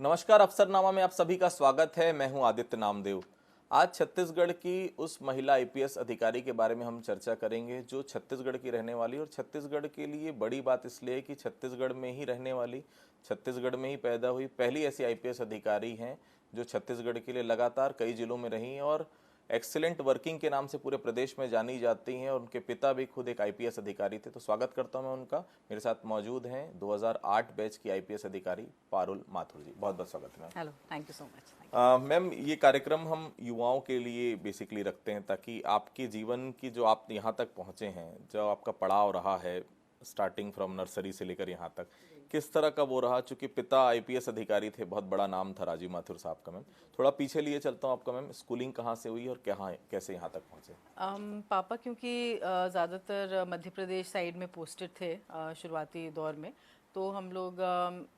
नमस्कार, अफसरनामा में आप सभी का स्वागत है। मैं हूं आदित्य नामदेव। आज छत्तीसगढ़ की उस महिला आईपीएस अधिकारी के बारे में हम चर्चा करेंगे जो छत्तीसगढ़ की रहने वाली, और छत्तीसगढ़ के लिए बड़ी बात इसलिए कि छत्तीसगढ़ में ही रहने वाली, छत्तीसगढ़ में ही पैदा हुई पहली ऐसी आईपीएस अधिकारी हैं जो छत्तीसगढ़ के लिए लगातार कई जिलों में रही और एक्सीलेंट वर्किंग के नाम से पूरे प्रदेश में जानी जाती हैं, और उनके पिता भी खुद एक आईपीएस अधिकारी थे। तो स्वागत करता हूं मैं उनका। मेरे साथ मौजूद हैं 2008 बैच की आईपीएस अधिकारी पारुल माथुर जी। बहुत बहुत स्वागत है। Hello, thank you so much. Ma'am, ये कार्यक्रम हम युवाओं के लिए बेसिकली रखते हैं ताकि आपके जीवन की जो आप यहाँ तक पहुँचे हैं, जो आपका पड़ाव रहा है स्टार्टिंग फ्रॉम नर्सरी से लेकर यहाँ तक, किस तरह का वो रहा। चूंकि पिता आईपीएस अधिकारी थे, बहुत बड़ा नाम था राजीव माथुर साहब का। मैम थोड़ा पीछे लिए चलता हूँ आपका। मैम स्कूलिंग कहाँ से हुई और क्या कैसे यहाँ तक पहुँचे? पापा क्योंकि ज़्यादातर मध्य प्रदेश साइड में पोस्टेड थे शुरुआती दौर में, तो हम लोग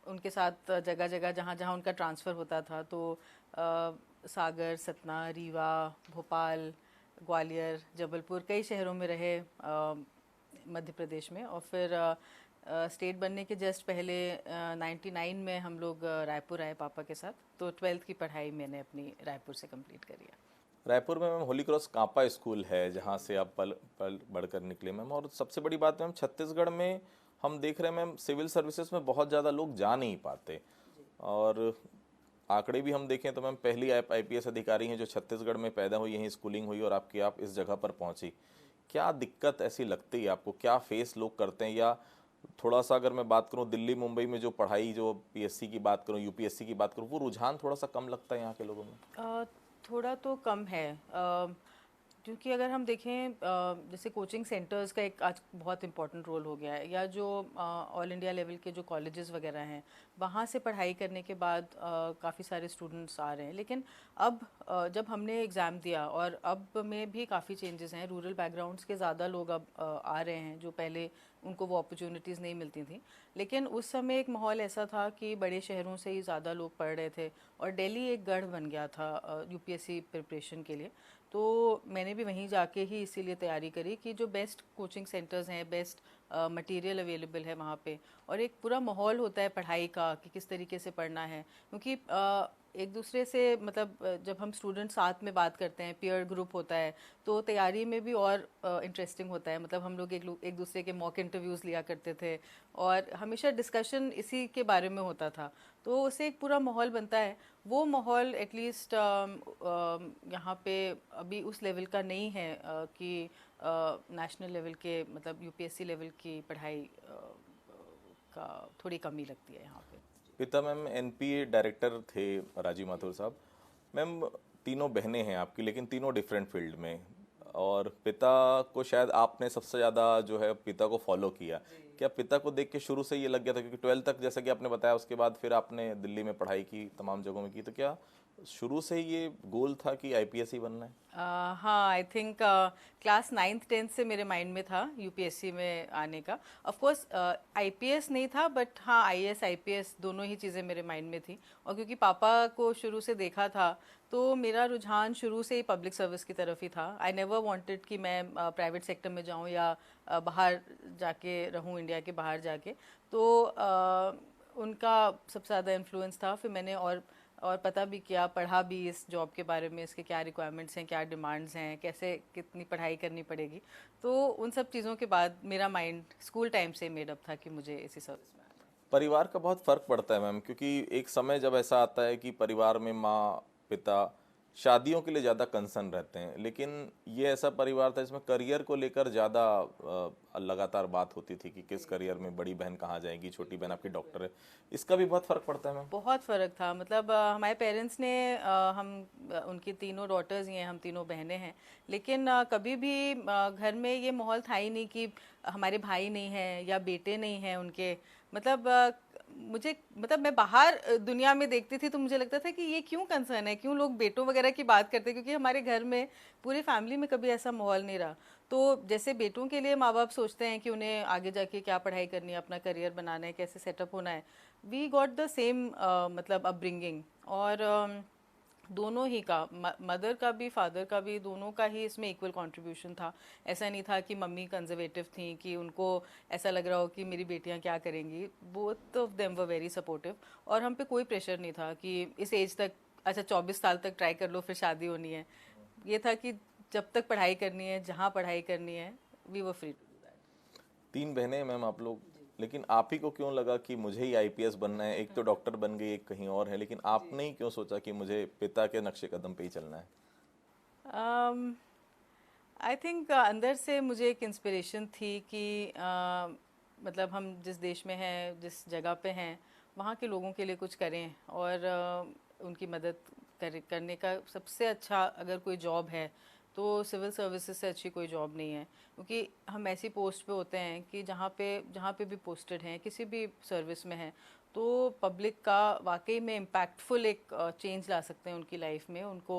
उनके साथ जगह जगह जहाँ जहाँ उनका ट्रांसफ़र होता था, तो सागर, सतना, रीवा, भोपाल, ग्वालियर, जबलपुर, कई शहरों में रहे मध्य प्रदेश में। और फिर स्टेट बनने के जस्ट पहले 99 में हम लोग रायपुर आए पापा के साथ। तो 12th की पढ़ाई मैंने अपनी रायपुर से कंप्लीट करी है। रायपुर में मैम होली क्रॉस कांपा स्कूल है जहाँ से आप पल पल बढ़कर निकले मैम। और सबसे बड़ी बात मैम, छत्तीसगढ़ में हम देख रहे हैं मैम सिविल सर्विसेज में बहुत ज़्यादा लोग जा नहीं पाते, और आंकड़े भी हम देखें तो मैम पहली आईपीएस अधिकारी हैं जो छत्तीसगढ़ में पैदा हुई, यहीं स्कूलिंग हुई और आपकी आप इस जगह पर पहुंची। क्या दिक्कत ऐसी लगती है आपको, क्या फेस लोग करते हैं? या थोड़ा सा अगर मैं बात करूं दिल्ली मुंबई में जो पढ़ाई, जो पीएससी की बात करूं, यूपीएससी की बात करूं, वो रुझान थोड़ा सा कम लगता है यहाँ के लोगों में? थोड़ा तो कम है, क्योंकि अगर हम देखें जैसे कोचिंग सेंटर्स का एक आज बहुत इम्पोर्टेंट रोल हो गया है, या जो ऑल इंडिया लेवल के जो कॉलेजेस वगैरह हैं वहाँ से पढ़ाई करने के बाद काफ़ी सारे स्टूडेंट्स आ रहे हैं। लेकिन अब जब हमने एग्ज़ाम दिया, और अब में भी काफ़ी चेंजेस हैं, रूरल बैकग्राउंड्स के ज़्यादा लोग अब आ रहे हैं जो पहले उनको वो अपॉर्चुनिटीज़ नहीं मिलती थी। लेकिन उस समय एक माहौल ऐसा था कि बड़े शहरों से ही ज़्यादा लोग पढ़ रहे थे, और दिल्ली एक गढ़ बन गया था यूपीएससी प्रिपरेशन के लिए। तो मैंने भी वहीं जाके ही इसीलिए तैयारी करी कि जो बेस्ट कोचिंग सेंटर्स हैं, बेस्ट मटेरियल अवेलेबल है वहाँ पे, और एक पूरा माहौल होता है पढ़ाई का कि किस तरीके से पढ़ना है। क्योंकि एक दूसरे से मतलब जब हम स्टूडेंट साथ में बात करते हैं, पीयर ग्रुप होता है, तो तैयारी में भी और इंटरेस्टिंग होता है। मतलब हम लोग एक दूसरे के मॉक इंटरव्यूज़ लिया करते थे, और हमेशा डिस्कशन इसी के बारे में होता था, तो उससे एक पूरा माहौल बनता है। वो माहौल एटलीस्ट यहाँ पे अभी उस लेवल का नहीं है कि नेशनल लेवल के, मतलब यूपीएससी लेवल की पढ़ाई का थोड़ी कमी लगती है यहाँ पे। पिता मैम एनपीए डायरेक्टर थे राजीव माथुर साहब। मैम तीनों बहनें हैं आपकी, लेकिन तीनों डिफरेंट फील्ड में, और पिता को शायद आपने सबसे ज़्यादा जो है पिता को फॉलो किया। क्या पिता को देख के शुरू से ये लग गया था, क्योंकि 12th तक जैसा कि आपने बताया, उसके बाद फिर आपने दिल्ली में पढ़ाई की, तमाम जगहों में की, तो क्या शुरू से ही ये गोल था कि आईपीएस ही बनना है? हाँ, I think class 9th 10th से मेरे माइंड में था यूपीएससी में आने का। ऑफ कोर्स आईपीएस नहीं था, बट हाँ आईएएस आईपीएस दोनों ही चीज़ें मेरे माइंड में थी। और क्योंकि पापा को शुरू से देखा था, तो मेरा रुझान शुरू से ही पब्लिक सर्विस की तरफ ही था। आई नेवर वांटेड कि मैं प्राइवेट सेक्टर में जाऊँ या बाहर जाके रहूँ, इंडिया के बाहर जाके। तो उनका सबसे ज़्यादा इन्फ्लुएंस था। फिर मैंने और पता भी किया, पढ़ा भी इस जॉब के बारे में, इसके क्या रिक्वायरमेंट्स हैं, क्या डिमांड्स हैं, कैसे कितनी पढ़ाई करनी पड़ेगी। तो उन सब चीज़ों के बाद मेरा माइंड स्कूल टाइम से मेड अप था कि मुझे इसी सर्विस में आना है। परिवार का बहुत फर्क पड़ता है मैम, क्योंकि एक समय जब ऐसा आता है कि परिवार में माँ पिता शादियों के लिए ज़्यादा कंसर्न रहते हैं, लेकिन ये ऐसा परिवार था जिसमें करियर को लेकर ज़्यादा लगातार बात होती थी कि किस करियर में, बड़ी बहन कहाँ जाएगी, छोटी बहन आपकी डॉक्टर है। इसका भी बहुत फ़र्क पड़ता है मैम। बहुत फ़र्क था। मतलब हमारे पेरेंट्स ने हम उनकी तीनों डॉटर्स ही हैं, हम तीनों बहनें हैं, लेकिन कभी भी घर में ये माहौल था ही नहीं कि हमारे भाई नहीं हैं या बेटे नहीं हैं उनके। मतलब मुझे, मतलब मैं बाहर दुनिया में देखती थी तो मुझे लगता था कि ये क्यों कंसर्न है, क्यों लोग बेटों वगैरह की बात करते हैं, क्योंकि हमारे घर में पूरी फैमिली में कभी ऐसा माहौल नहीं रहा। तो जैसे बेटों के लिए माँ बाप सोचते हैं कि उन्हें आगे जाके क्या पढ़ाई करनी है, अपना करियर बनाना है, कैसे सेटअप होना है, वी गॉट द सेम मतलब अपब्रिंगिंग। और दोनों ही का, मदर का भी फादर का भी, दोनों का ही इसमें इक्वल कंट्रीब्यूशन था। ऐसा नहीं था कि मम्मी कंजर्वेटिव थी कि उनको ऐसा लग रहा हो कि मेरी बेटियां क्या करेंगी। Both of them were very supportive. और हम पे कोई प्रेशर नहीं था कि इस एज तक, अच्छा 24 साल तक ट्राई कर लो फिर शादी होनी है। ये था कि जब तक पढ़ाई करनी है, जहाँ पढ़ाई करनी है, we were free to do that. 3 बहनें हैं मैम आप लोग, लेकिन आप ही को क्यों लगा कि मुझे ही आईपीएस बनना है? एक तो डॉक्टर बन गई, एक कहीं और है, लेकिन आपने ही क्यों सोचा कि मुझे पिता के नक्शे कदम पे ही चलना है? आई थिंक अंदर से मुझे एक इंस्पिरेशन थी कि मतलब हम जिस देश में हैं, जिस जगह पे हैं, वहाँ के लोगों के लिए कुछ करें। और उनकी मदद करने का सबसे अच्छा अगर कोई जॉब है तो सिविल सर्विसेज से अच्छी कोई जॉब नहीं है। क्योंकि हम ऐसी पोस्ट पे होते हैं कि जहाँ पे भी पोस्टेड हैं, किसी भी सर्विस में हैं, तो पब्लिक का वाकई में इम्पैक्टफुल एक चेंज ला सकते हैं उनकी लाइफ में। उनको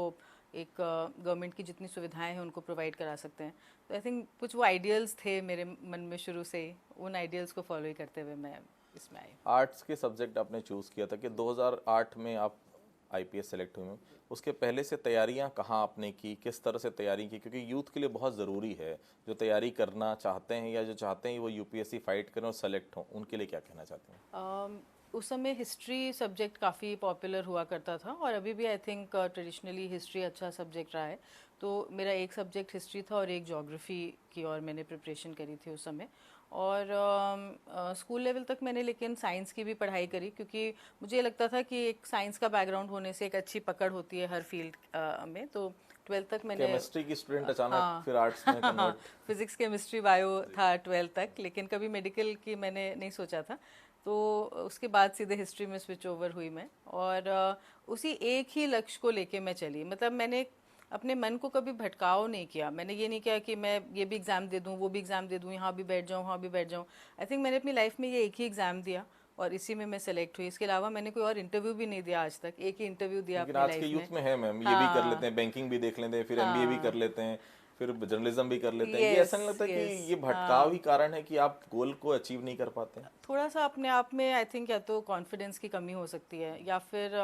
एक गवर्नमेंट की जितनी सुविधाएं हैं उनको प्रोवाइड करा सकते हैं। तो आई थिंक कुछ वो आइडियल्स थे मेरे मन में शुरू से ही, उन आइडियल्स को फॉलो ही करते हुए मैं इसमें आई। आर्ट्स के सब्जेक्ट आपने चूज़ किया था कि 2008 में आप आईपीएस सेलेक्ट हुए हैं। उसके पहले से तैयारियां कहाँ आपने की, किस तरह से तैयारी की? क्योंकि यूथ के लिए बहुत ज़रूरी है, जो तैयारी करना चाहते हैं या जो चाहते हैं वो यूपीएससी फाइट करें और सेलेक्ट हों, उनके लिए क्या कहना चाहते हैं? उस समय हिस्ट्री सब्जेक्ट काफ़ी पॉपुलर हुआ करता था, और अभी भी आई थिंक ट्रेडिशनली हिस्ट्री अच्छा सब्जेक्ट रहा है। तो मेरा एक सब्जेक्ट हिस्ट्री था और एक ज्योग्राफी की, और मैंने प्रिपरेशन करी थी उस समय। और स्कूल लेवल तक मैंने लेकिन साइंस की भी पढ़ाई करी, क्योंकि मुझे लगता था कि एक साइंस का बैकग्राउंड होने से एक अच्छी पकड़ होती है हर फील्ड में। तो 12th तक मैंने, केमिस्ट्री की स्टूडेंट अचानक हाँ फिर आर्ट्स में हाँ, कन्वर्ट? फिजिक्स केमिस्ट्री बायो था 12th तक, लेकिन कभी मेडिकल की मैंने नहीं सोचा था। तो उसके बाद सीधे हिस्ट्री में स्विच ओवर हुई मैं, और उसी एक ही लक्ष्य को लेके मैं चली। मतलब मैंने अपने मन को कभी भटकाव नहीं किया। मैंने ये नहीं किया कि मैं ये भी एग्ज़ाम दे दूँ, वो भी एग्ज़ाम दे दूँ, यहाँ भी बैठ जाऊँ, वहाँ भी बैठ जाऊँ। आई थिंक मैंने अपनी लाइफ में ये एक ही एग्ज़ाम दिया और इसी में मैं सेलेक्ट हुई। इसके अलावा मैंने कोई और इंटरव्यू भी नहीं दिया आज तक, एक ही इंटरव्यू दिया लेकिन अपनी आज के लाइफ में। यूथ में है मैम, ये भी कर लेते हाँ हैं, बैंकिंग भी देख लेते हैं, फिर एमबीए भी कर हाँ, लेते हैं, फिर जर्नलिज्म भी कर लेते हैं। ये यस ऐसा नहीं लगता कि यस, ये भटकाव ही कारण है कि आप गोल को अचीव नहीं कर पाते? थोड़ा सा अपने आप में आई थिंक या तो कॉन्फिडेंस की कमी हो सकती है, या फिर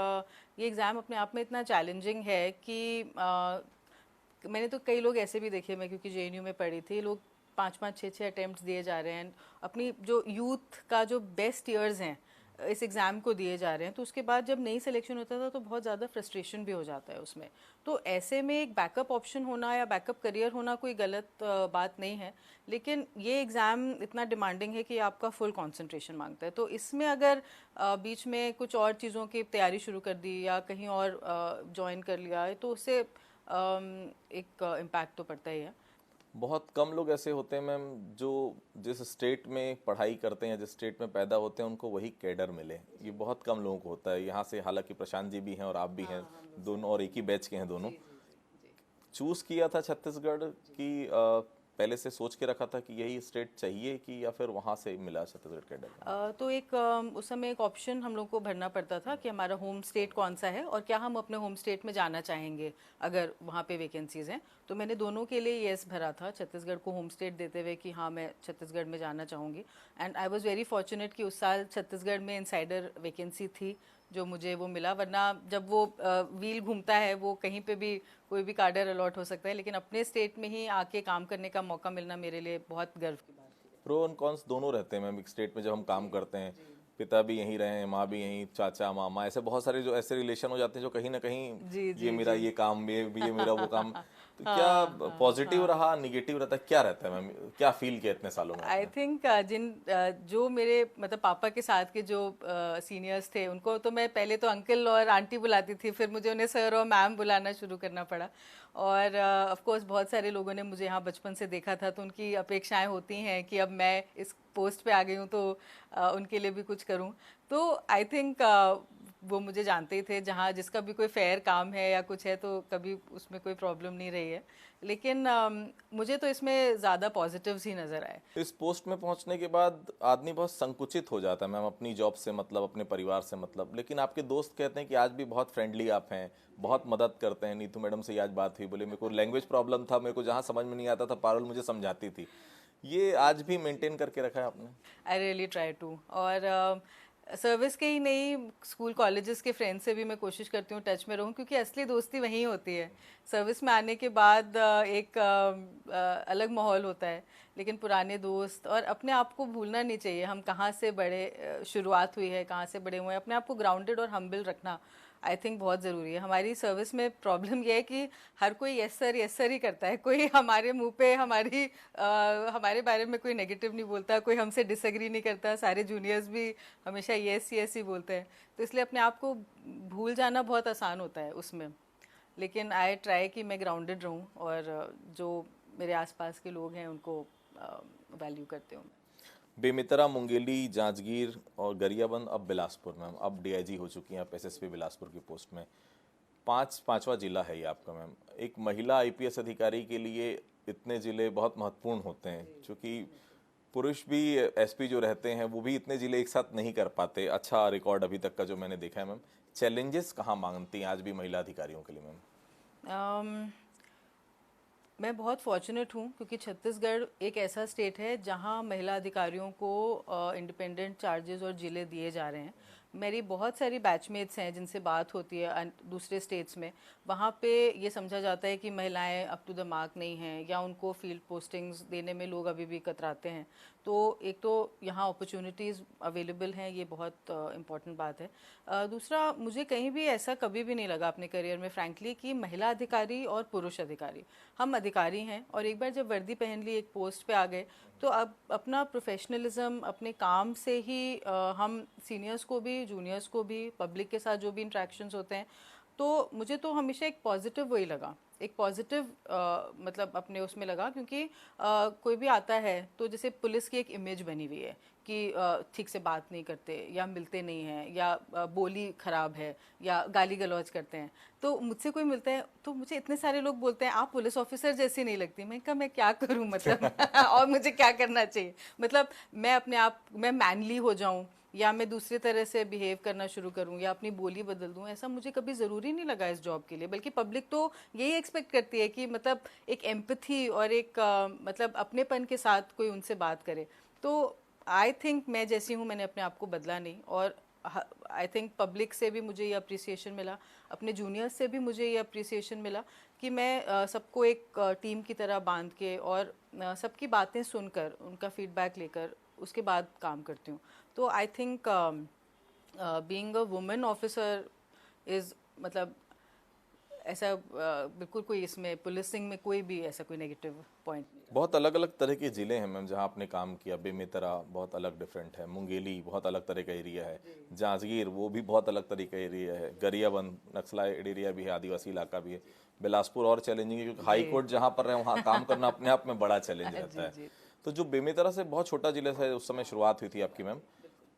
ये एग्ज़ाम अपने आप में इतना चैलेंजिंग है कि मैंने तो कई लोग ऐसे भी देखे, मैं क्योंकि जेएनयू में पढ़ी थी, लोग 5-5 6-6 अटेम्प्ट्स दिए जा रहे हैं, अपनी जो यूथ का जो बेस्ट ईयर्स हैं इस एग्ज़ाम को दिए जा रहे हैं। तो उसके बाद जब नई सिलेक्शन होता था तो बहुत ज़्यादा फ्रस्ट्रेशन भी हो जाता है उसमें। तो ऐसे में एक बैकअप ऑप्शन होना या बैकअप करियर होना कोई गलत बात नहीं है, लेकिन ये एग्ज़ाम इतना डिमांडिंग है कि आपका फुल कंसंट्रेशन मांगता है। तो इसमें अगर बीच में कुछ और चीज़ों की तैयारी शुरू कर दी या कहीं और ज्वाइन कर लिया तो उससे एक इम्पैक्ट तो पड़ता ही है। बहुत कम लोग ऐसे होते हैं मैम जो जिस स्टेट में पढ़ाई करते हैं, जिस स्टेट में पैदा होते हैं, उनको वही कैडर मिले। ये बहुत कम लोगों को होता है। यहाँ से हालांकि प्रशांत जी भी हैं और आप भी हैं, दोनों और एक ही बैच के हैं दोनों। चूज किया था छत्तीसगढ़ की पहले से सोच के रखा था कि यही स्टेट चाहिए, कि या फिर वहाँ से मिला छत्तीसगढ़ कैडर? तो एक उस समय एक ऑप्शन हम लोग को भरना पड़ता था कि हमारा होम स्टेट कौन सा है और क्या हम अपने होम स्टेट में जाना चाहेंगे अगर वहाँ पे वैकेंसीज हैं। तो मैंने दोनों के लिए येस भरा था, छत्तीसगढ़ को होम स्टेट देते हुए कि हाँ मैं छत्तीसगढ़ में जाना चाहूँगी। And I was very fortunate कि उस साल छत्तीसगढ़ में इनसाइडर वैकेंसी थी जो मुझे वो मिला। वरना जब वो व्हील घूमता है वो कहीं पे भी कोई भी कार्डर अलॉट हो सकता है, लेकिन अपने स्टेट में ही आके काम करने का मौका मिलना मेरे लिए बहुत गर्व की बात थी। प्रो और कॉन्स दोनों रहते हैं मैम एक स्टेट में जब हम काम करते हैं। पिता भी यहीं रहे हैं, माँ भी यहीं, चाचा मामा, ऐसे बहुत सारे जो ऐसे रिलेशन हो जाते हैं जो कहीं ना कहीं जी ये जी मेरा जी। ये काम, ये मेरा वो काम। तो क्या हाँ हाँ पॉजिटिव हाँ। रहा, निगेटिव रहता है, क्या रहता है मैम? क्या फील किया इतने सालों में आई आपने? थिंक जो मेरे मतलब पापा के साथ के जो सीनियर्स थे उनको तो मैं पहले तो अंकल और आंटी बुलाती थी, फिर मुझे उन्हें सर और मैम बुलाना शुरू करना पड़ा। और ऑफ कोर्स बहुत सारे लोगों ने मुझे यहाँ बचपन से देखा था, तो उनकी अपेक्षाएं होती हैं कि अब मैं इस पोस्ट पे आ गई हूँ तो उनके लिए भी कुछ करूँ। तो आई थिंक वो मुझे जानते ही थे, जहाँ जिसका भी कोई फेयर काम है या कुछ है तो कभी उसमें कोई प्रॉब्लम नहीं रही है। लेकिन मुझे तो इसमें ज़्यादा पॉजिटिव्स ही नज़र आए। इस पोस्ट में पहुंचने के बाद आदमी बहुत संकुचित हो जाता है मैम, अपनी जॉब से मतलब, अपने परिवार से मतलब। लेकिन आपके दोस्त कहते हैं कि आज भी बहुत फ्रेंडली आप हैं, बहुत मदद करते हैं। नीतू मैडम से ही आज बात हुई, बोले मेरे को लैंग्वेज प्रॉब्लम था, मेरे को जहाँ समझ में नहीं आता था पारुल मुझे समझाती थी। ये आज भी मेंटेन करके रखा है आपने? I really try to. और सर्विस के ही नहीं, स्कूल कॉलेजेस के फ्रेंड से भी मैं कोशिश करती हूँ टच में रहूँ, क्योंकि असली दोस्ती वहीं होती है। सर्विस में आने के बाद एक अलग माहौल होता है, लेकिन पुराने दोस्त और अपने आप को भूलना नहीं चाहिए। हम कहाँ से बड़े, शुरुआत हुई है, कहाँ से बड़े हुए हैं, अपने आप को ग्राउंडेड और हम्बल रखना आई थिंक बहुत ज़रूरी है। हमारी सर्विस में प्रॉब्लम यह है कि हर कोई यस सर ही करता है, कोई हमारे मुंह पे हमारे बारे में कोई नेगेटिव नहीं बोलता, कोई हमसे डिसएग्री नहीं करता, सारे जूनियर्स भी हमेशा यस ही बोलते हैं। तो इसलिए अपने आप को भूल जाना बहुत आसान होता है उसमें। लेकिन आई ट्राई कि मैं ग्राउंडेड रहूं और जो मेरे आसपास के लोग हैं उनको वैल्यू करते हूँ। बेमितरा, मुंगेली, जांजगीर और गरियाबंद, अब बिलासपुर मैम, अब डीआईजी हो चुकी हैं आप एसएसपी बिलासपुर की पोस्ट में। पांचवा जिला है ये आपका मैम। एक महिला आईपीएस अधिकारी के लिए इतने जिले बहुत महत्वपूर्ण होते हैं, क्योंकि पुरुष भी एसपी जो रहते हैं वो भी इतने जिले एक साथ नहीं कर पाते। अच्छा रिकॉर्ड अभी तक का जो मैंने देखा है मैम। चैलेंजेस कहाँ मांगती हैं आज भी महिला अधिकारियों के लिए मैम? मैं बहुत फॉर्चुनेट हूँ, क्योंकि छत्तीसगढ़ एक ऐसा स्टेट है जहाँ महिला अधिकारियों को इंडिपेंडेंट चार्जेस और जिले दिए जा रहे हैं। मेरी बहुत सारी बैचमेट्स हैं जिनसे बात होती है दूसरे स्टेट्स में, वहाँ पे ये समझा जाता है कि महिलाएं अप टू द मार्क नहीं हैं, या उनको फील्ड पोस्टिंग्स देने में लोग अभी भी कतराते हैं। तो एक तो यहाँ अपॉर्चुनिटीज़ अवेलेबल हैं, ये बहुत इम्पॉर्टेंट बात है। दूसरा, मुझे कहीं भी ऐसा कभी भी नहीं लगा अपने करियर में फ्रैंकली कि महिला अधिकारी और पुरुष अधिकारी, हम अधिकारी हैं और एक बार जब वर्दी पहन ली, एक पोस्ट पे आ गए, तो अब अपना प्रोफेशनलिज्म अपने काम से ही हम सीनियर्स को भी, जूनियर्स को भी, पब्लिक के साथ जो भी इंट्रैक्शंस होते हैं, तो मुझे तो हमेशा एक पॉजिटिव वही लगा, एक पॉजिटिव मतलब अपने उसमें लगा। क्योंकि कोई भी आता है तो जैसे पुलिस की एक इमेज बनी हुई है कि ठीक से बात नहीं करते, या मिलते नहीं हैं, या बोली खराब है, या गाली गलौज करते हैं। तो मुझसे कोई मिलता है तो मुझे इतने सारे लोग बोलते हैं आप पुलिस ऑफिसर जैसी नहीं लगती। मैं कहा मैं क्या करूं मतलब और मुझे क्या करना चाहिए, मतलब मैं अपने आप मैं मैनली हो जाऊं, या मैं दूसरी तरह से बिहेव करना शुरू करूं, या अपनी बोली बदल दूं, ऐसा मुझे कभी ज़रूरी नहीं लगा इस जॉब के लिए। बल्कि पब्लिक तो यही एक्सपेक्ट करती है कि मतलब एक एम्पथी और एक मतलब अपनेपन के साथ कोई उनसे बात करे। तो आई थिंक मैं जैसी हूँ मैंने अपने आप को बदला नहीं, और आई थिंक पब्लिक से भी मुझे ये अप्रिसिएशन मिला, अपने जूनियर्स से भी मुझे ये अप्रिसिएशन मिला कि मैं सबको एक टीम की तरह बांध के और सबकी बातें सुनकर, उनका फीडबैक लेकर उसके बाद काम करती हूँ। तो I think being a women officer is मतलब ऐसा बिल्कुल कोई इसमें पुलिसिंग में कोई भी ऐसा कोई नेगेटिव पॉइंट नहीं। बहुत अलग अलग तरह के ज़िले हैं मैम जहाँ आपने काम किया। बेमेतरा बहुत अलग डिफरेंट है, मुंगेली बहुत अलग तरह का एरिया है, जांजगीर वो भी बहुत अलग तरह का एरिया है, गरियाबंद नक्सलाइट एरिया भी है, आदिवासी इलाका भी है, बिलासपुर और चैलेंजिंग है क्योंकि हाई कोर्ट जहाँ पर है वहाँ काम करना अपने आप में बड़ा चैलेंज रहता जी है। जी। तो जो बेमेतरा से बहुत छोटा जिला से उस समय शुरुआत हुई थी आपकी मैम,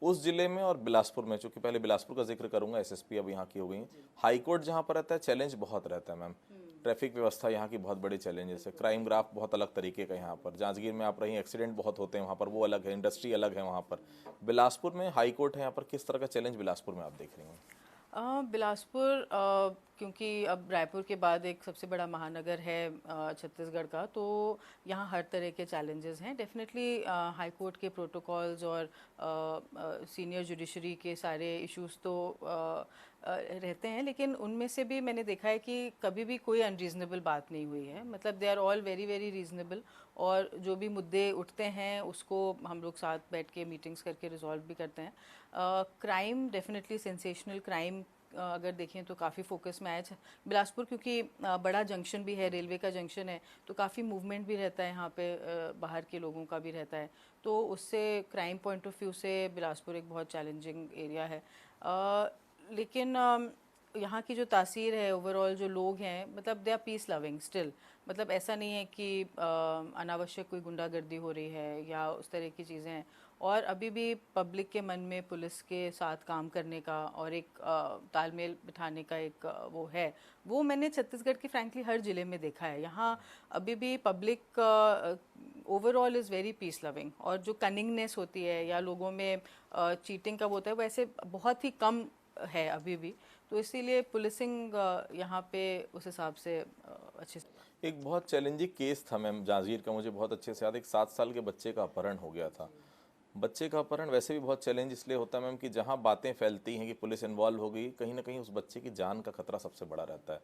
उस जिले में और बिलासपुर में, चूंकि पहले बिलासपुर का जिक्र करूंगा, एसएसपी अब यहाँ की हो गई हैं, हाई कोर्ट जहाँ पर रहता है चैलेंज बहुत रहता है मैम। ट्रैफिक व्यवस्था यहाँ की बहुत बड़ी चैलेंजेस है, क्राइम ग्राफ बहुत अलग तरीके का यहाँ पर। जांजगीर में आप रही, एक्सीडेंट बहुत होते हैं वहाँ पर, वो अलग है, इंडस्ट्री अलग है वहाँ पर। बिलासपुर में हाई कोर्ट है, यहाँ पर किस तरह का चैलेंज बिलासपुर में आप देख रही हैं? बिलासपुर क्योंकि अब रायपुर के बाद एक सबसे बड़ा महानगर है छत्तीसगढ़ का, तो यहाँ हर तरह के चैलेंजेस हैं डेफिनेटली। हाई कोर्ट के प्रोटोकॉल्स और सीनियर जुडिशरी के सारे इश्यूज तो रहते हैं, लेकिन उनमें से भी मैंने देखा है कि कभी भी कोई अनरीजनेबल बात नहीं हुई है। मतलब they are all very very reasonable, और जो भी मुद्दे उठते हैं उसको हम लोग साथ बैठ के मीटिंग्स करके रिजॉल्व भी करते हैं। क्राइम डेफिनेटली, सेंसेशनल क्राइम अगर देखें तो काफ़ी फोकस में आया है बिलासपुर, क्योंकि बड़ा जंक्शन भी है, रेलवे का जंक्शन है, तो काफ़ी मूवमेंट भी रहता है यहाँ पे, बाहर के लोगों का भी रहता है। तो उससे क्राइम पॉइंट ऑफ व्यू से बिलासपुर एक बहुत चैलेंजिंग एरिया है। लेकिन यहाँ की जो तासीर है, ओवरऑल जो लोग हैं, मतलब they are peace loving still. मतलब ऐसा नहीं है कि अनावश्यक कोई गुंडागर्दी हो रही है या उस तरह की चीज़ें हैं। और अभी भी पब्लिक के मन में पुलिस के साथ काम करने का और एक तालमेल बिठाने का एक वो है, वो मैंने छत्तीसगढ़ की फ्रैंकली हर ज़िले में देखा है। यहाँ अभी भी public overall is very peace loving, और जो कनिंगनेस होती है या लोगों में चीटिंग का होता है, वैसे बहुत ही कम है अभी भी। तो इसीलिए पुलिसिंग यहाँ पे उस हिसाब से अच्छे से। एक बहुत चैलेंजिंग केस था मैम जांजगीर का, मुझे बहुत अच्छे से याद है। एक 7 साल के बच्चे का अपहरण हो गया था। बच्चे का अपहरण वैसे भी बहुत चैलेंज इसलिए होता है मैम कि जहाँ बातें फैलती हैं कि पुलिस इन्वॉल्व हो गई, कहीं ना कहीं उस बच्चे की जान का खतरा सबसे बड़ा रहता है।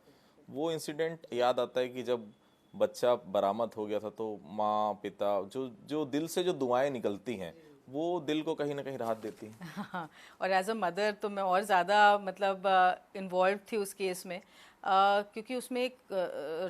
वो इंसिडेंट याद आता है कि जब बच्चा बरामद हो गया था तो माँ पिता जो जो दिल से जो दुआएं निकलती हैं वो दिल को कहीं ना कहीं राहत देती हैं। हाँ, और एज अ मदर तो मैं और ज़्यादा मतलब इन्वॉल्व थी उस केस में, क्योंकि उसमें एक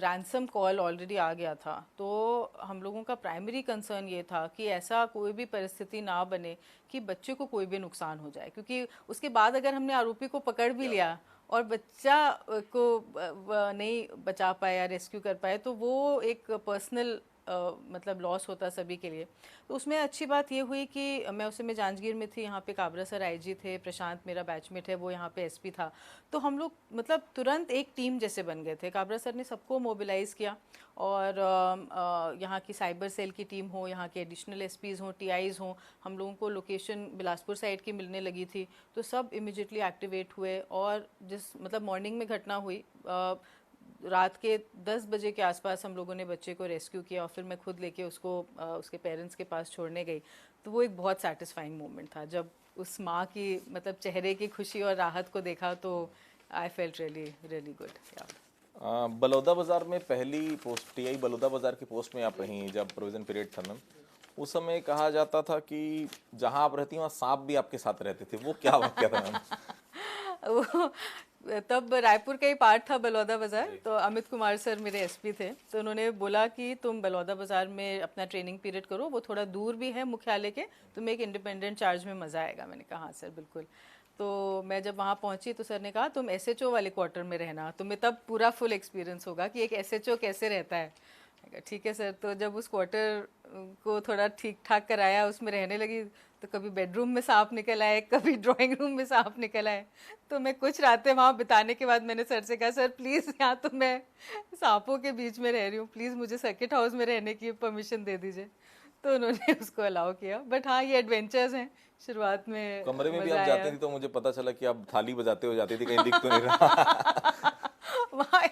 रैंसम कॉल ऑलरेडी आ गया था। तो हम लोगों का प्राइमरी कंसर्न ये था कि ऐसा कोई भी परिस्थिति ना बने कि बच्चे को कोई भी नुकसान हो जाए, क्योंकि उसके बाद अगर हमने आरोपी को पकड़ भी लिया और बच्चा को नहीं बचा पाए या रेस्क्यू कर पाए, तो वो एक पर्सनल मतलब लॉस होता सभी के लिए। तो उसमें अच्छी बात ये हुई कि मैं उस समय जांजगीर में थी, यहाँ पे काबरा सर आईजी थे, प्रशांत मेरा बैचमेट है वो यहाँ पे एसपी था। तो हम लोग मतलब तुरंत एक टीम जैसे बन गए थे। काबरा सर ने सबको मोबिलाइज़ किया, और यहाँ की साइबर सेल की टीम हो, यहाँ के एडिशनल एसपीज़ हों, टीआईज़ हों, हम लोगों को लोकेशन बिलासपुर साइड की मिलने लगी थी, तो सब इमिजिएटली एक्टिवेट हुए। और जिस मतलब मॉर्निंग में घटना हुई, रात के 10 बजे के आसपास हम लोगों ने बच्चे को रेस्क्यू किया, और फिर मैं खुद लेके उसको उसके पेरेंट्स के पास छोड़ने गई। तो वो एक बहुत सेटिस्फाइंग मोमेंट था जब उस माँ की मतलब चेहरे की खुशी और राहत को देखा, तो I felt really really good. Baloda बाजार में पहली पोस्ट टीआई बलौदा बाजार की पोस्ट में आप रही जब प्रोविजन पीरियड था मैम, उस समय कहा जाता था कि जहां आप रहती वहाँ सांप भी आपके साथ रहते थे, वो क्या वाक्य था मैम? वो तब रायपुर का ही पार्ट था बलौदा बाजार। तो अमित कुमार सर मेरे एसपी थे, तो उन्होंने बोला कि तुम बलौदा बाजार में अपना ट्रेनिंग पीरियड करो, वो थोड़ा दूर भी है मुख्यालय के, तुम्हें एक इंडिपेंडेंट चार्ज में मज़ा आएगा। मैंने कहा हाँ सर बिल्कुल। तो मैं जब वहाँ पहुँची तो सर ने कहा तुम एसएचओ वाले क्वार्टर में रहना, तुम्हें तब पूरा फुल एक्सपीरियंस होगा कि एक एसएचओ कैसे रहता है। मैंने कहा, ठीक है सर। तो जब उस क्वार्टर को थोड़ा ठीक ठाक कराया, उसमें रहने लगी, तो कभी बेडरूम में सांप निकल आए, कभी ड्राइंग रूम में सांप निकल आए। तो मैं कुछ रातें वहाँ बिताने के बाद मैंने सर से कहा सर प्लीज़ यहाँ तो मैं सांपों के बीच में रह रही हूँ, प्लीज़ मुझे सर्किट हाउस में रहने की परमिशन दे दीजिए। तो उन्होंने उसको अलाउ किया। बट हाँ, ये एडवेंचर्स हैं शुरुआत में। कमरे में भी मज़ा आप आया। जाती थी तो मुझे पता चला कि आप थाली बजाते हो जाती थी, कहीं दिख तो नहीं रहा। वहाँ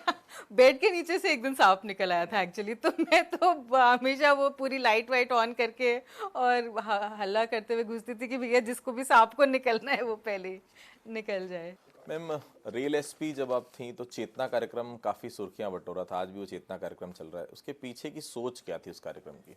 बेड के नीचे से एक दिन सांप निकल आया था एक्चुअली। तो मैं तो हमेशा वो पूरी लाइट वाइट ऑन करके और हल्ला करते हुए घुसती थी कि भैया जिसको भी सांप को निकलना है वो पहले ही निकल जाए। मैम, रेल एसपी जब आप थी तो चेतना कार्यक्रम काफी सुर्खियां बटोरा था, आज भी वो चेतना कार्यक्रम चल रहा है, उसके पीछे की सोच क्या थी उस कार्यक्रम की?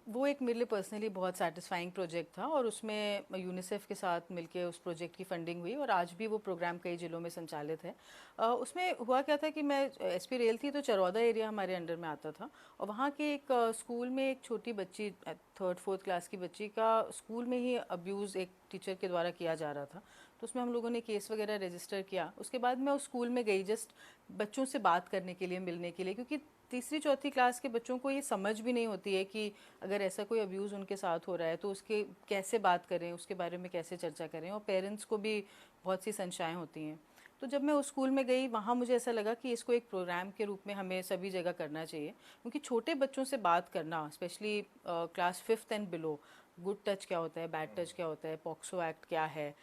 वो एक मेरे लिए पर्सनली बहुत सेटिस्फाइंग प्रोजेक्ट था, और उसमें यूनिसेफ के साथ मिलके उस प्रोजेक्ट की फंडिंग हुई, और आज भी वो प्रोग्राम कई जिलों में संचालित है। उसमें हुआ क्या था कि मैं एसपी रेल थी, तो चरौदा एरिया हमारे अंडर में आता था, और वहाँ के एक स्कूल में एक छोटी बच्ची 3rd-4th क्लास की बच्ची का स्कूल में ही अब्यूज़ एक टीचर के द्वारा किया जा रहा था। तो उसमें हम लोगों ने केस वगैरह रजिस्टर किया। उसके बाद मैं उस स्कूल में गई जस्ट बच्चों से बात करने के लिए, मिलने के लिए, क्योंकि 3री-4थी क्लास के बच्चों को ये समझ भी नहीं होती है कि अगर ऐसा कोई अब्यूज़ उनके साथ हो रहा है तो उसके कैसे बात करें, उसके बारे में कैसे चर्चा करें, और पेरेंट्स को भी बहुत सी संशय होती हैं। तो जब मैं उस स्कूल में गई, वहाँ मुझे ऐसा लगा कि इसको एक प्रोग्राम के रूप में हमें सभी जगह करना चाहिए, क्योंकि छोटे बच्चों से बात करना, specially class 5th and below, good touch क्या होता है, बैड टच क्या होता है, पॉक्सो एक्ट क्या है,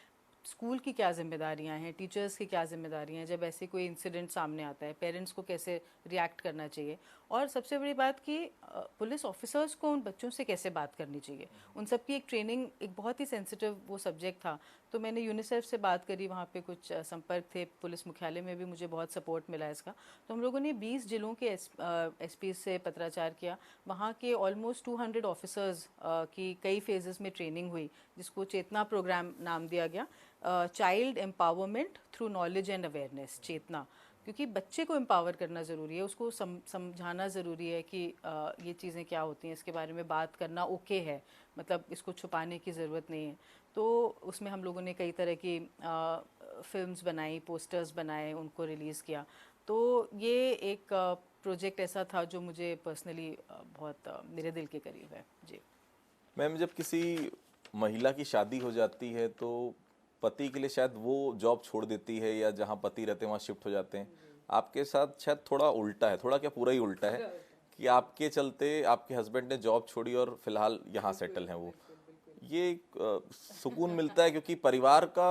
स्कूल की क्या जिम्मेदारियां हैं, टीचर्स की क्या जिम्मेदारियां हैं, जब ऐसे कोई इंसिडेंट सामने आता है, पेरेंट्स को कैसे रिएक्ट करना चाहिए, और सबसे बड़ी बात कि पुलिस ऑफिसर्स को उन बच्चों से कैसे बात करनी चाहिए, उन सब की एक ट्रेनिंग, एक बहुत ही सेंसिटिव वो सब्जेक्ट था। तो मैंने यूनिसेफ से बात करी, वहाँ पे कुछ संपर्क थे, पुलिस मुख्यालय में भी मुझे बहुत सपोर्ट मिला इसका। तो हम लोगों ने 20 जिलों के एसपी से पत्राचार किया। वहाँ के ऑलमोस्ट 200 ऑफिसर्स की कई फेजेस में ट्रेनिंग हुई, जिसको चेतना प्रोग्राम नाम दिया गया, child empowerment through knowledge and awareness, Chetna. क्योंकि बच्चे को एम्पावर करना ज़रूरी है, उसको समझाना ज़रूरी है कि ये चीज़ें क्या होती हैं, इसके बारे में बात करना ओके है, मतलब इसको छुपाने की ज़रूरत नहीं है। तो उसमें हम लोगों ने कई तरह की फिल्म्स बनाई, पोस्टर्स बनाए, उनको रिलीज़ किया। तो ये एक प्रोजेक्ट ऐसा था जो मुझे पर्सनली बहुत मेरे दिल के करीब है जी। मैम, जब किसी महिला की शादी हो जाती है तो पति के लिए शायद वो जॉब छोड़ देती है या जहाँ पति रहते हैं वहाँ शिफ्ट हो जाते हैं। आपके साथ शायद थोड़ा उल्टा है, थोड़ा क्या पूरा ही उल्टा है कि आपके चलते आपके हस्बैंड ने जॉब छोड़ी और फिलहाल यहाँ सेटल हैं वो। ये एक, सुकून मिलता है क्योंकि परिवार का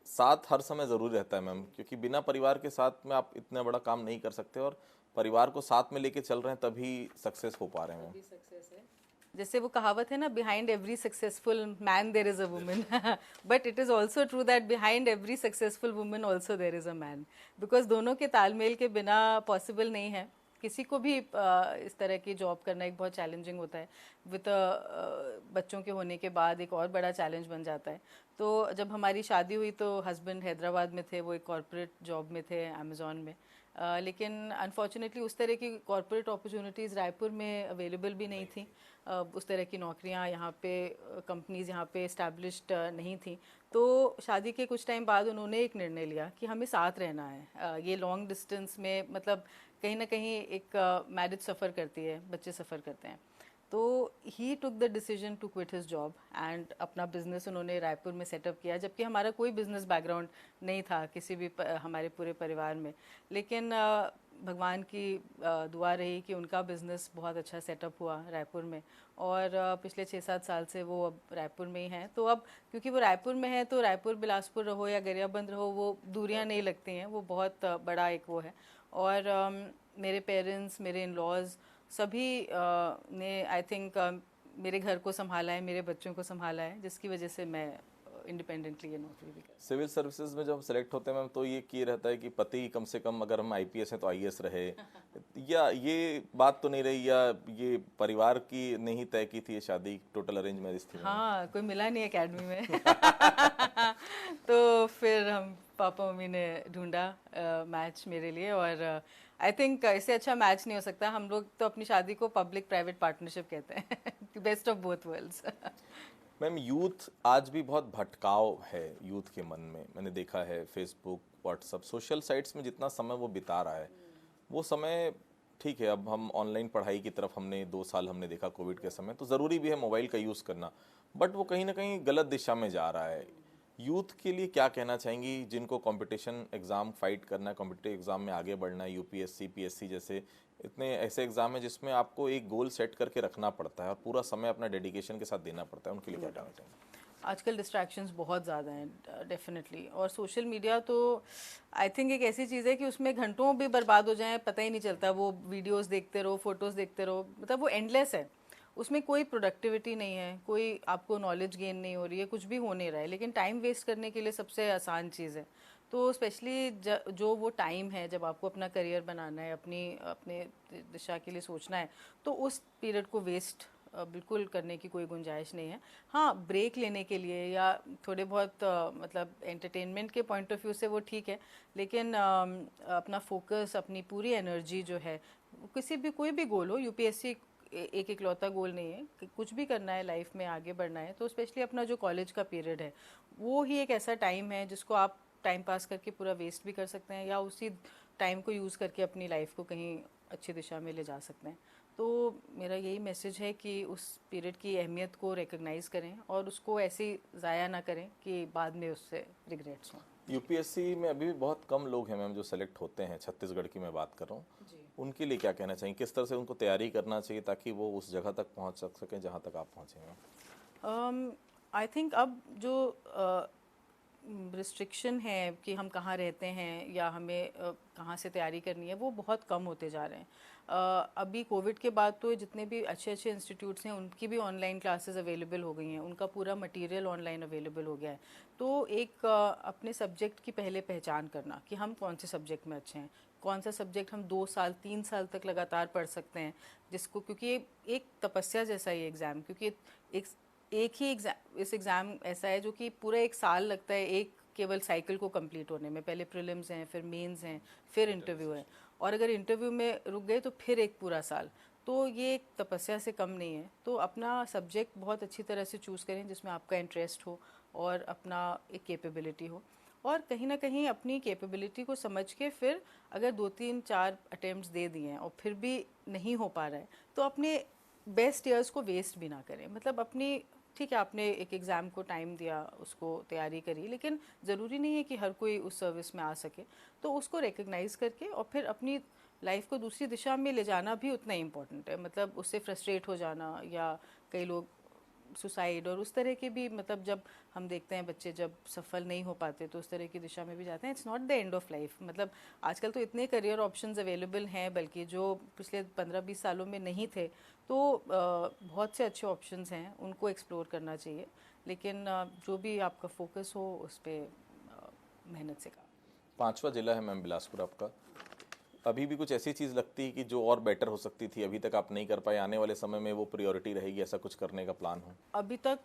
साथ हर समय ज़रूरी रहता है मैम, क्योंकि बिना परिवार के साथ में आप इतना बड़ा काम नहीं कर सकते, और परिवार को साथ में लेके चल रहे हैं तभी सक्सेस हो पा रहे हैं मैम। जैसे वो कहावत है ना, behind every successful man there is a woman, but it is also true that behind every successful woman also there is a man, because दोनों के तालमेल के बिना पॉसिबल नहीं है। किसी को भी इस तरह की जॉब करना एक बहुत चैलेंजिंग होता है। विद बच्चों के होने के बाद एक और बड़ा चैलेंज बन जाता है। तो जब हमारी शादी हुई तो हस्बैंड हैदराबाद में थे, वो एक कॉरपोरेट जॉब में थे अमेज़ॉन में। लेकिन अनफॉर्चुनेटली उस तरह की कॉरपोरेट अपॉर्चुनिटीज़ रायपुर में अवेलेबल भी नहीं थी। उस तरह की नौकरियां यहाँ पे, कंपनीज यहाँ पे इस्टेब्लिश्ड नहीं थी। तो शादी के कुछ टाइम बाद उन्होंने एक निर्णय लिया कि हमें साथ रहना है। ये लॉन्ग डिस्टेंस में मतलब कहीं ना कहीं एक मैरिज सफ़र करती है, बच्चे सफ़र करते हैं। तो he took the decision to quit his job and अपना बिजनेस उन्होंने रायपुर में सेटअप किया, जबकि हमारा कोई बिजनेस बैकग्राउंड नहीं था किसी भी हमारे पूरे परिवार में। लेकिन भगवान की दुआ रही कि उनका बिजनेस बहुत अच्छा सेटअप हुआ रायपुर में, और पिछले 6-7 साल से वो अब रायपुर में ही हैं। तो अब क्योंकि वो रायपुर में है तो रायपुर बिलासपुर रहो या गरियाबंद रहो, वो दूरियां नहीं लगती हैं, वो बहुत बड़ा एक वो है। और मेरे पेरेंट्स, मेरे इन लॉज सभी ने आई थिंक मेरे घर को संभाला है, मेरे बच्चों को संभाला है, जिसकी वजह से मैं इंडिपेंडेंटली ये नौकरी भी कर। सिविल सर्विसेज में जब हम सेलेक्ट होते हैं मैम, तो ये की रहता है कि पति कम से कम, अगर हम आईपीएस हैं तो आईएएस रहे, या ये बात तो नहीं रही, या ये परिवार की नहीं तय की थी ये शादी, टोटल अरेंज मैरिज थी? हाँ, कोई मिला नहीं एकेडमी में तो फिर हम पापा मम्मी ने ढूंढा मैच मेरे लिए, और आई थिंक इससे अच्छा मैच नहीं हो सकता। हम लोग तो अपनी शादी को पब्लिक प्राइवेट पार्टनरशिप कहते हैं, best of both worlds. Ma'am, youth आज भी बहुत भटकाव है यूथ के मन में। मैंने देखा है फेसबुक, व्हाट्सअप, सोशल साइट्स में जितना समय वो बिता रहा है, वो समय ठीक है। अब हम ऑनलाइन पढ़ाई की तरफ हमने 2 साल हमने देखा कोविड के समय, तो ज़रूरी भी है मोबाइल का यूज़ करना, बट वो कहीं ना कहीं गलत दिशा में जा रहा है। यूथ के लिए क्या कहना चाहेंगी जिनको कंपटीशन एग्ज़ाम फाइट करना है, कॉम्पिटिटिव एग्ज़ाम में आगे बढ़ना है, यूपीएससी, पीएससी जैसे इतने ऐसे एग्ज़ाम है जिसमें आपको एक गोल सेट करके रखना पड़ता है और पूरा समय अपना डेडिकेशन के साथ देना पड़ता है, उनके लिए क्या कहना चाहेंगे? आजकल डिस्ट्रैक्शंस बहुत ज़्यादा हैं डेफिनेटली, और सोशल मीडिया तो आई थिंक एक ऐसी चीज़ है कि उसमें घंटों भी बर्बाद हो जाएं पता ही नहीं चलता। वो वीडियोस देखते रहो, फोटोज़ देखते रहो, मतलब वो एंडलेस है। उसमें कोई प्रोडक्टिविटी नहीं है, कोई आपको नॉलेज गेन नहीं हो रही है, कुछ भी हो नहीं रहा है, लेकिन टाइम वेस्ट करने के लिए सबसे आसान चीज़ है। तो स्पेशली जो वो टाइम है जब आपको अपना करियर बनाना है, अपने दिशा के लिए सोचना है, तो उस पीरियड को वेस्ट बिल्कुल करने की कोई गुंजाइश नहीं है। हाँ, ब्रेक लेने के लिए या थोड़े बहुत मतलब एंटरटेनमेंट के पॉइंट ऑफ व्यू से वो ठीक है, लेकिन अपना फोकस, अपनी पूरी एनर्जी जो है, किसी भी कोई भी गोल हो, यूपीएससी एक इकलौता गोल नहीं है कि कुछ भी करना है लाइफ में, आगे बढ़ना है, तो स्पेशली अपना जो कॉलेज का पीरियड है वो ही एक ऐसा टाइम है जिसको आप टाइम पास करके पूरा वेस्ट भी कर सकते हैं, या उसी टाइम को यूज़ करके अपनी लाइफ को कहीं अच्छी दिशा में ले जा सकते हैं। तो मेरा यही मैसेज है कि उस पीरियड की अहमियत को रिकग्नाइज़ करें और उसको ऐसे ज़ाया ना करें कि बाद में उससे रिग्रेट्स हों। यूपीएससी में अभी भी बहुत कम लोग हैं मैम जो सेलेक्ट होते हैं, छत्तीसगढ़ की मैं बात कर रहा हूँ, उनके लिए क्या कहना चाहिए? किस तरह से उनको तैयारी करना चाहिए ताकि वो उस जगह तक पहुँच सकें जहाँ तक आप पहुँचे हैं? आई थिंक अब जो रिस्ट्रिक्शन है कि हम कहाँ रहते हैं या हमें कहाँ से तैयारी करनी है, वो बहुत कम होते जा रहे हैं। अभी कोविड के बाद तो जितने भी अच्छे अच्छे इंस्टीट्यूट्स हैं उनकी भी ऑनलाइन क्लासेस अवेलेबल हो गई हैं, उनका पूरा मटेरियल ऑनलाइन अवेलेबल हो गया है। तो एक अपने सब्जेक्ट की पहले पहचान करना कि हम कौन से सब्जेक्ट में अच्छे हैं, कौन सा सब्जेक्ट हम 2 साल 3 साल तक लगातार पढ़ सकते हैं, जिसको, क्योंकि एक तपस्या जैसा ही एग्ज़ाम, क्योंकि एक ही एग्ज़ाम, इस एग्ज़ाम ऐसा है जो कि पूरा 1 साल लगता है एक केवल साइकिल को कंप्लीट होने में। पहले प्रीलिम्स हैं, फिर मेंस हैं, फिर इंटरव्यू है, और अगर इंटरव्यू में रुक गए तो फिर एक पूरा साल। तो ये एक तपस्या से कम नहीं है। तो अपना सब्जेक्ट बहुत अच्छी तरह से चूज़ करें जिसमें आपका इंटरेस्ट हो और अपना एक कैपेबिलिटी हो, और कहीं ना कहीं अपनी कैपेबिलिटी को समझ के फिर अगर 2-3-4 अटेम्प्ट्स दे दिए हैं और फिर भी नहीं हो पा रहा है, तो अपने बेस्ट ईयर्स को वेस्ट भी ना करें। मतलब अपनी, ठीक है, आपने एक एग्ज़ाम को टाइम दिया, उसको तैयारी करी, लेकिन ज़रूरी नहीं है कि हर कोई उस सर्विस में आ सके। तो उसको रिकग्नाइज़ करके और फिर अपनी लाइफ को दूसरी दिशा में ले जाना भी उतना ही इम्पोर्टेंट है। मतलब उससे फ्रस्ट्रेट हो जाना, या कई लोग सुसाइड और उस तरह के भी, मतलब जब हम देखते हैं बच्चे जब सफल नहीं हो पाते तो उस तरह की दिशा में भी जाते हैं। It's not the end of life. मतलब आजकल तो इतने करियर ऑप्शंस अवेलेबल हैं, बल्कि जो पिछले 15-20 सालों में नहीं थे, तो बहुत से अच्छे ऑप्शंस हैं, उनको एक्सप्लोर करना चाहिए। लेकिन जो भी आपका फोकस हो उस पर मेहनत से काम। 5वां जिला है मैम बिलासपुर आपका। अभी भी कुछ ऐसी चीज़ लगती है कि जो और बेटर हो सकती थी, अभी तक आप नहीं कर पाए, आने वाले समय में वो प्रायोरिटी रहेगी, ऐसा कुछ करने का प्लान हो? अभी तक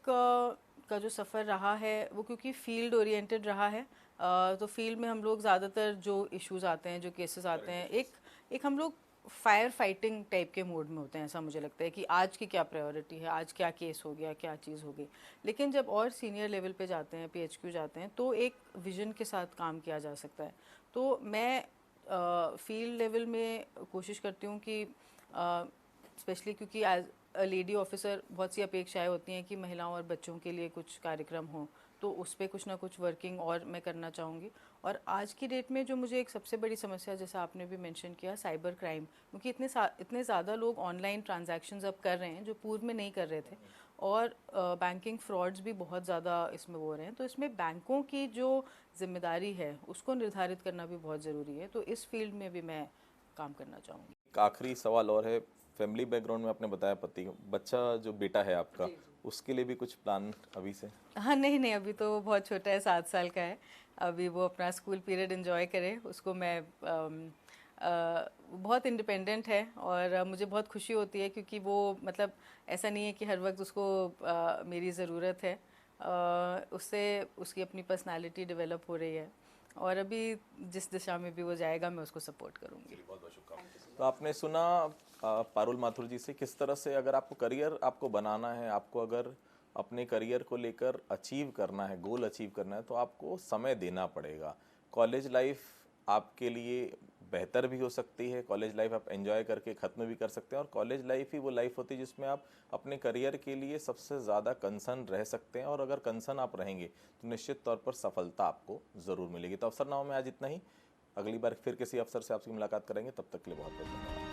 का जो सफ़र रहा है वो क्योंकि फील्ड ओरिएंटेड रहा है, तो फील्ड में हम लोग ज़्यादातर जो इश्यूज आते हैं, जो केसेस आते हैं, एक हम लोग फायर फाइटिंग टाइप के मोड में होते हैं। ऐसा मुझे लगता है कि आज की क्या प्रायोरिटी है, आज क्या केस हो गया, क्या चीज़ हो गई। लेकिन जब और सीनियर लेवल पे जाते हैं, PHQ जाते हैं, तो एक विजन के साथ काम किया जा सकता है। तो मैं फील्ड लेवल में कोशिश करती हूँ कि स्पेशली क्योंकि एज अ लेडी ऑफिसर बहुत सी अपेक्षाएं होती हैं कि महिलाओं और बच्चों के लिए कुछ कार्यक्रम हो, तो उस पर कुछ ना कुछ वर्किंग और मैं करना चाहूँगी। और आज की डेट में जो मुझे एक सबसे बड़ी समस्या, जैसा आपने भी मेंशन किया, साइबर क्राइम, क्योंकि इतने ज़्यादा लोग ऑनलाइन ट्रांजैक्शंस अब कर रहे हैं जो पूर्व में नहीं कर रहे थे, और बैंकिंग फ्रॉड्स भी बहुत ज़्यादा इसमें हो रहे हैं। तो इसमें बैंकों की जो जिम्मेदारी है उसको निर्धारित करना भी बहुत ज़रूरी है। तो इस फील्ड में भी मैं काम करना चाहूँगी। एक आखिरी सवाल और है, फैमिली बैकग्राउंड में आपने बताया पति, बच्चा जो बेटा है आपका, उसके लिए भी कुछ प्लान अभी से? हाँ, नहीं नहीं, अभी तो वो बहुत छोटा है, 7 साल का है। अभी वो अपना स्कूल पीरियड एंजॉय करे। उसको मैं बहुत इंडिपेंडेंट है, और मुझे बहुत खुशी होती है, क्योंकि वो मतलब ऐसा नहीं है कि हर वक्त उसको मेरी ज़रूरत है। उससे उसकी अपनी पर्सनालिटी डेवलप हो रही है, और अभी जिस दिशा में भी वो जाएगा मैं उसको सपोर्ट करूँगी। बहुत बहुत शुभकामनाएं। तो आपने सुना पारुल माथुर जी से, किस तरह से अगर आपको करियर आपको बनाना है, आपको अगर अपने करियर को लेकर अचीव करना है, गोल अचीव करना है, तो आपको समय देना पड़ेगा। कॉलेज लाइफ आपके लिए बेहतर भी हो सकती है, कॉलेज लाइफ आप एंजॉय करके ख़त्म भी कर सकते हैं, और कॉलेज लाइफ ही वो लाइफ होती है जिसमें आप अपने करियर के लिए सबसे ज़्यादा कंसर्न रह सकते हैं, और अगर कंसर्न आप रहेंगे तो निश्चित तौर पर सफलता आपको ज़रूर मिलेगी। तो अवसरनामा में आज इतना ही। अगली बार फिर किसी अवसर से आपसे मुलाकात करेंगे, तब तक के लिए बहुत बहुत धन्यवाद।